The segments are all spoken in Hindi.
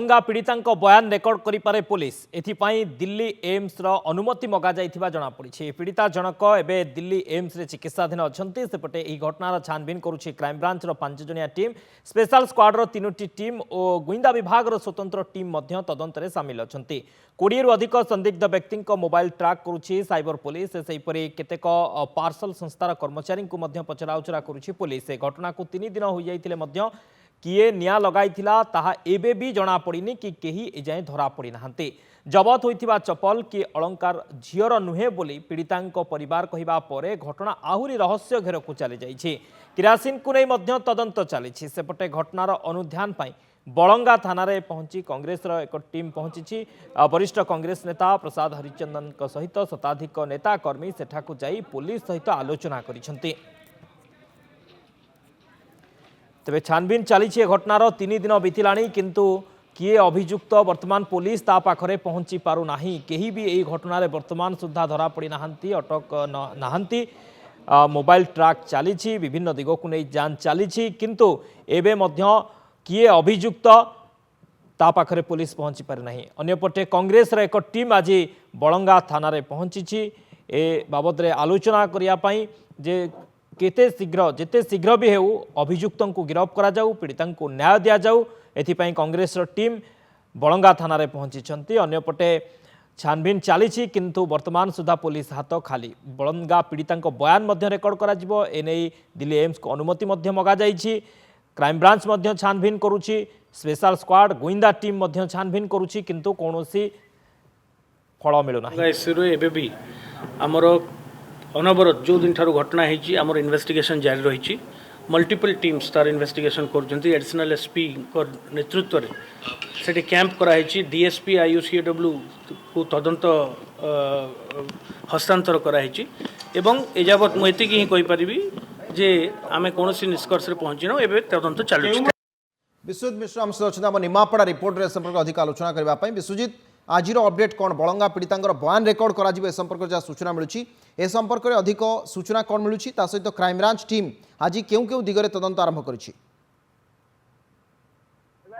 बलंगा पीड़िता बयान रेकर्ड करें पुलिस एथिपाई दिल्ली एम्स अनुमति मगा जाइथिबा जणा पड़ी। पीड़िता जनक एवं दिल्ली एम्स रे चिकित्साधीन अच्छा सेपटे यह घटनार छानबीन करुच्ची क्राइम ब्रांच 5 जणिया टीम स्पेशल स्क्वाड्र 3टी टीम और गुइंदा विभाग स्वतंत्र टीम तदंत में सामिल अच्छा 20 रु अधिक संदिग्ध व्यक्ति मोबाइल ट्राक करुच्ची साइबर पुलिस सेहीपरि केतेक पार्सल संस्थार कर्मचारी पचराउचरा करुच्ची पुलिस। घटना को 3 दिन हो जाइथिले किए निया लगाइथिला ताहा एबे भी जना पड़िनी कि केही एजाए धरा पड़ी नाहंती। जबत होइथिबा चपल कि अलंकार झियर नुहे बोली पीड़ितांक परिवार कहिबा परे घटना आहुरी रहस्य घेर को चली जाइछि। किरासिन को नहीं मध्य तदंत चली सेपटे घटनार अनुध्यान पाई बलंगा थाना रे पहुंची कांग्रेस एक टीम पहुंची। वरिष्ठ कांग्रेस नेता प्रसाद हरिचंदन सहित शताधिक नेता कर्मी सेठाकु जाई पुलिस सहित आलोचना करिसेंती। तेरे छानबीन चली घटनार 3 दिन बीतला किंतु किए अभियुक्त वर्तमान पुलिस ता पाखरे पहुंची पारु नाही। केही भी यही घटना वर्तमान सुधा धरा पड़ी नाहंती अटक नाहंती। मोबाइल ट्राक चली विभिन्न दिग को नहीं जांच चली किंतु एबे मध्य किए अभियुक्त ता पाखरे पुलिस पहुंची पारि नाही। अन्यपटे कांग्रेस एक टीम आज बलंगा थाना रे पहुंची ए बाबद रे आलोचना करिया पई जे केते शीघ्र जिते शीघ्र भी हेउ अभियुक्त को गिरफ्त करा जाऊ पीड़िता को न्याय दि जाऊ एथिपाई कांग्रेस टीम बलंगा थाना रे पहुंची। अन्यपटे छानबीन चली किंतु वर्तमान सुधा पुलिस हाथ खाली। बलंगा पीड़िता बयान रेकर्ड करा जिवो एने दिल्ली एम्स को अनुमति मगा जाइछि। क्राइम ब्रांच छानबीन करुच्ची स्पेशल स्क्वाड गुइंदा टीम छानबीन करुच्ची किंतु कौनसी फल मिलूना। आमर अनवरत जो दिन ठारू घटना होती आमर इन्वेस्टिगेशन जारी रही मल्टीपल टीम्स तार इन्वेस्टिगेशन कर एडिशनल एसपी नेतृत्व में से कैंप कराई डीएसपी आईयूसीडब्ल्यू को तदंत हस्तांतर कराई एवं एजावत मुझे ही कहीपरि जे आम कौन निष्कर्ष पहुँचीन ए तदंत चलुची। विश्वजित मिश्र आम सहित आम निमापड़ा रिपोर्ट संपर्क अधिक आलोचना करने। विश्वजित आज अपडेट कौन बलंगा पीड़िता बयान रेकर्ड कर संपर्क जहाँ सूचना मिलूँ ए संपर्क में अधिक सूचना कौन मिलूँ सहित क्राइम ब्रांच टीम आज क्यों क्यों दिगरे तदंत आरंभ कर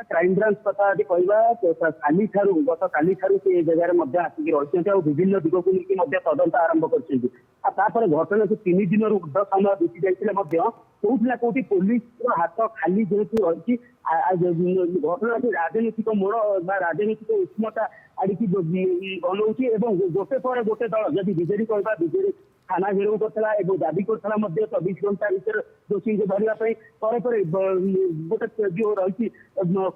क्राइम ब्रांच कथा कहवा काली ठारू गत काली ठारू से जगह आसिक रही विभिन्न दिग को लेकिन तदंत आरंभ कर घटना को 3 दिन ऊर्ध समय बीती जाइए कौटी ना कौटी पुलिस हाथ खाली जेहेतु रही घटना राजनीतिक मोड़ राजनीतिक उष्मता आड़की बनाऊँगी गोटे पर गोटे दल जब बीजेडी कहवा बीजेडी थाना घेराव करता और दाबी करता 24 घंटा भर दोषी धरने गोटे जो रही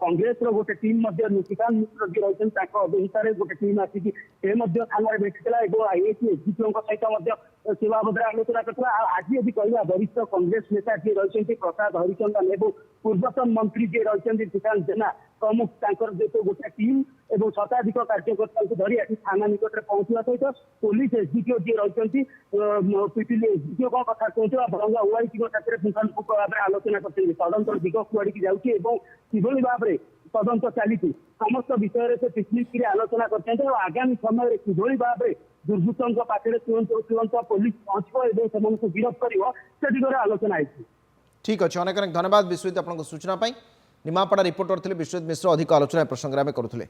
कांग्रेस गोटे टीम निशिकांत मिश्र जी रही अभिहितार गोटे टीम आसिक थाना भेटी आईएसी एसडीपीओ सहित से बाबद आलोचना करता। आज यदि कहवा वरिष्ठ कांग्रेस नेता जी रही प्रसाद हरिचंदन और पूर्वतन मंत्री जी रही श्रीकांत जेना प्रमुख जो गोटे टीम और शताधिक कार्यकर्ता धरी आज थाना निकट में पहुंचा सहित पुलिस एसडीपीओ जी रही पिपिली एसडीपीओ कथा कहते बलंगा ओआईसी पुंखानुपुंख भाव में आलोचना करते तदंत दिग कुआड़ी जाऊँगी किभली भाव में तदंत चली समस्त विषय से पिछली आलोचना करते आगामी समय किभली भाव में दुर्बृत्तों पाखे तुरंत पुलिस पहुंचो से गिरफ्त कर दिगरे आलोचना है। ठीक अच्छे अनेक अनेक धन्यवाद विश्वजित आपको सूचना निमापड़ा रिपोर्टर थे विश्वजित मिश्र अधिक आलोचना प्रसंग में करुले।